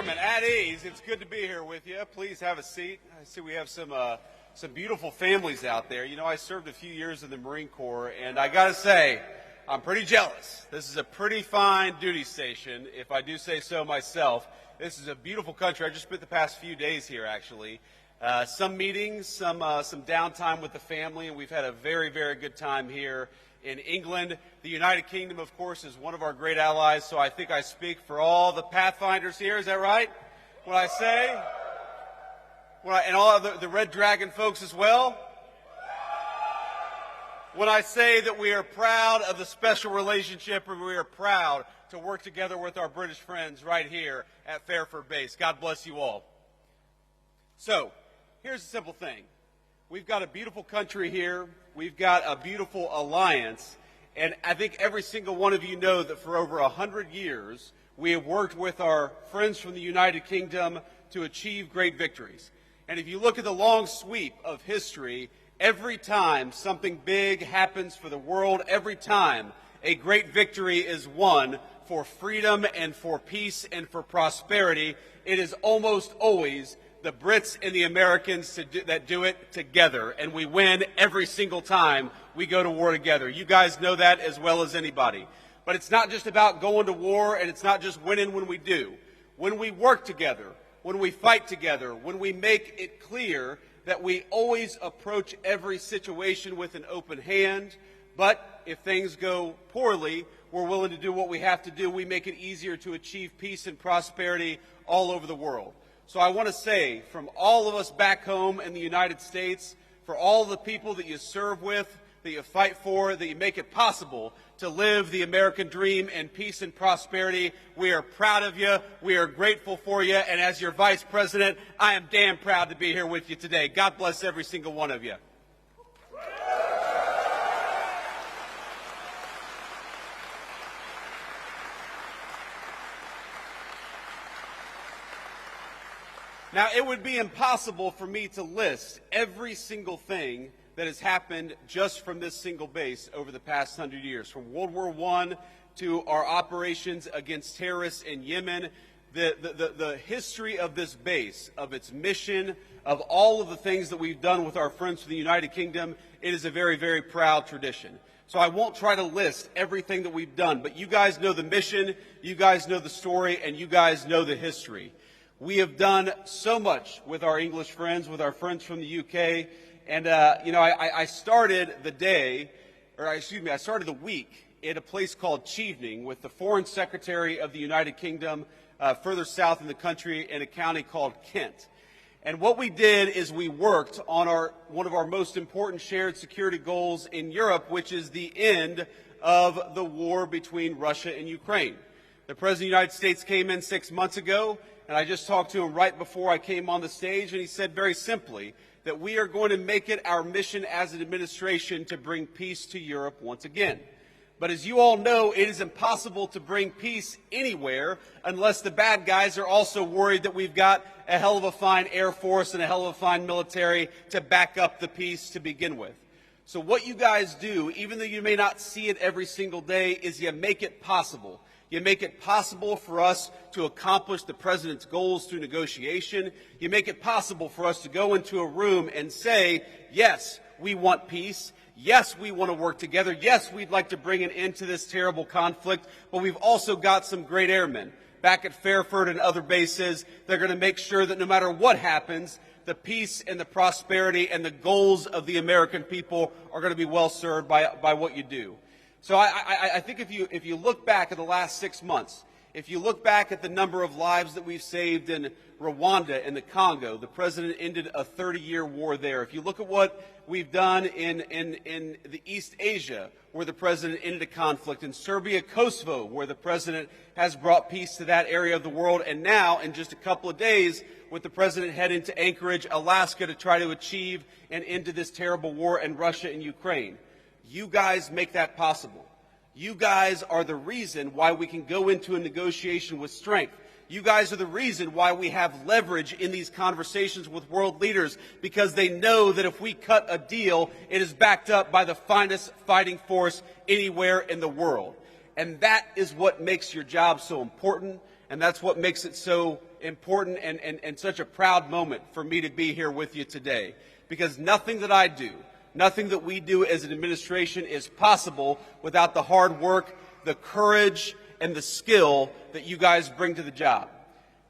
gentlemen, at ease. It's good to be here with you. Please have a seat. I see we have some beautiful families out there. You know, I served a few years in the Marine Corps, and I got to say, I'm pretty jealous. This is a pretty fine duty station, if I do say so myself. This is a beautiful country. I just spent the past few days here, actually. Some meetings, some downtime with the family, and we've had a very, very good time here in England. The United Kingdom, of course, is one of our great allies, so I think I speak for all the Pathfinders here. Is that right? When I say, and all of the Red Dragon folks as well? When I say that we are proud of the special relationship and we are proud to work together with our British friends right here at Fairford Base. God bless you all. So, here's a simple thing. We've got a beautiful country here. We've got a beautiful alliance. And I think every single one of you know that for over 100 years, we have worked with our friends from the United Kingdom to achieve great victories. And if you look at the long sweep of history, every time something big happens for the world, every time a great victory is won for freedom and for peace and for prosperity, it is almost always the Brits and the Americans that do it together, and we win every single time we go to war together. You guys know that as well as anybody. But it's not just about going to war, and it's not just winning when we do. When we work together, when we fight together, when we make it clear that we always approach every situation with an open hand, but if things go poorly, we're willing to do what we have to do. We make it easier to achieve peace and prosperity all over the world. So I want to say, from all of us back home in the United States, for all the people that you serve with, that you fight for, that you make it possible to live the American dream in peace and prosperity, we are proud of you, we are grateful for you, and as your Vice President, I am damn proud to be here with you today. God bless every single one of you. Now, it would be impossible for me to list every single thing that has happened just from this single base over the past 100 years. From World War I to our operations against terrorists in Yemen, the history of this base, of its mission, of all of the things that we've done with our friends from the United Kingdom, it is a very, very proud tradition. So I won't try to list everything that we've done, but you guys know the mission, you guys know the story, and you guys know the history. We have done so much with our English friends, with our friends from the UK, and I started I started the week at a place called Chevening with the Foreign Secretary of the United Kingdom, further south in the country in a county called Kent. And what we did is we worked on one of our most important shared security goals in Europe, which is the end of the war between Russia and Ukraine. The President of the United States came in 6 months ago, and I just talked to him right before I came on the stage, and he said very simply that we are going to make it our mission as an administration to bring peace to Europe once again. But as you all know, it is impossible to bring peace anywhere unless the bad guys are also worried that we've got a hell of a fine Air Force and a hell of a fine military to back up the peace to begin with. So what you guys do, even though you may not see it every single day, is you make it possible. You make it possible for us to accomplish the President's goals through negotiation. You make it possible for us to go into a room and say, yes, we want peace. Yes, we want to work together. Yes, we'd like to bring an end to this terrible conflict. But we've also got some great airmen back at Fairford and other bases. They're going to make sure that no matter what happens, the peace and the prosperity and the goals of the American people are going to be well served by what you do. So I think if you look back at the last 6 months, if you look back at the number of lives that we've saved in Rwanda and the Congo, the President ended a 30-year war there. If you look at what we've done in the East Asia, where the President ended a conflict, in Serbia, Kosovo, where the President has brought peace to that area of the world, and now, in just a couple of days, with the President heading to Anchorage, Alaska, to try to achieve an end to this terrible war in Russia and Ukraine. You guys make that possible. You guys are the reason why we can go into a negotiation with strength. You guys are the reason why we have leverage in these conversations with world leaders, because they know that if we cut a deal, it is backed up by the finest fighting force anywhere in the world. And that is what makes your job so important. And that's what makes it so important and such a proud moment for me to be here with you today. Because nothing that I do, nothing that we do as an administration is possible without the hard work, the courage, and the skill that you guys bring to the job.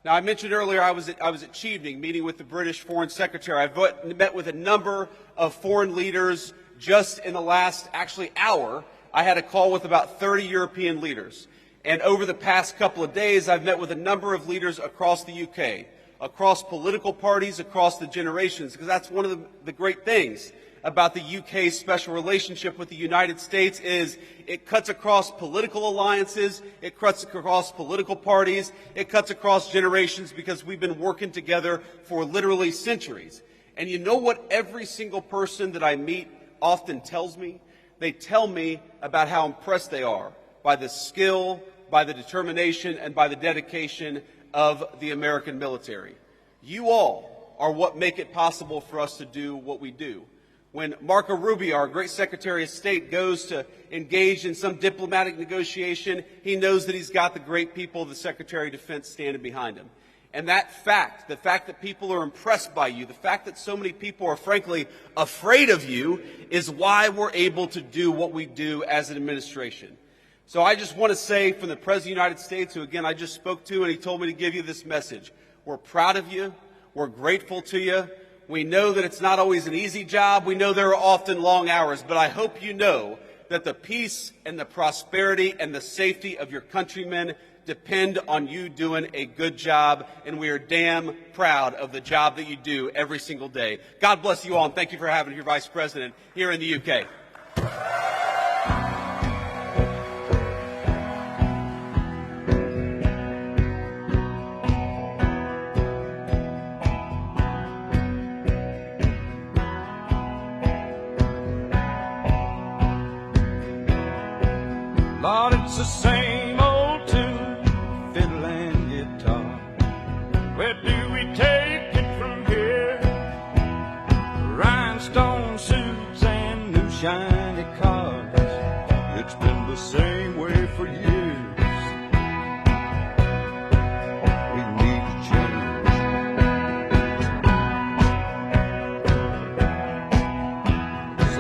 Now, I mentioned earlier I was at Chevening meeting with the British Foreign Secretary. I've met with a number of foreign leaders just in the last, hour. I had a call with about 30 European leaders. And over the past couple of days, I've met with a number of leaders across the UK, across political parties, across the generations, because that's one of the great things about the UK's special relationship with the United States is it cuts across political alliances, it cuts across political parties, it cuts across generations because we've been working together for literally centuries. And you know what every single person that I meet often tells me? They tell me about how impressed they are by the skill, by the determination, and by the dedication of the American military. You all are what make it possible for us to do what we do. When Marco Rubio, our great Secretary of State, goes to engage in some diplomatic negotiation, he knows that he's got the great people of the Secretary of Defense standing behind him. And that fact, the fact that people are impressed by you, the fact that so many people are frankly afraid of you, is why we're able to do what we do as an administration. So I just want to say from the President of the United States, who again I just spoke to, and he told me to give you this message. We're proud of you. We're grateful to you. We know that it's not always an easy job. We know there are often long hours, but I hope you know that the peace and the prosperity and the safety of your countrymen depend on you doing a good job, and we are damn proud of the job that you do every single day. God bless you all, and thank you for having your Vice President here in the UK. Lord, it's the same old tune, fiddle and guitar. Where do we take it from here? Rhinestone suits and new shiny cars. It's been the same way for years.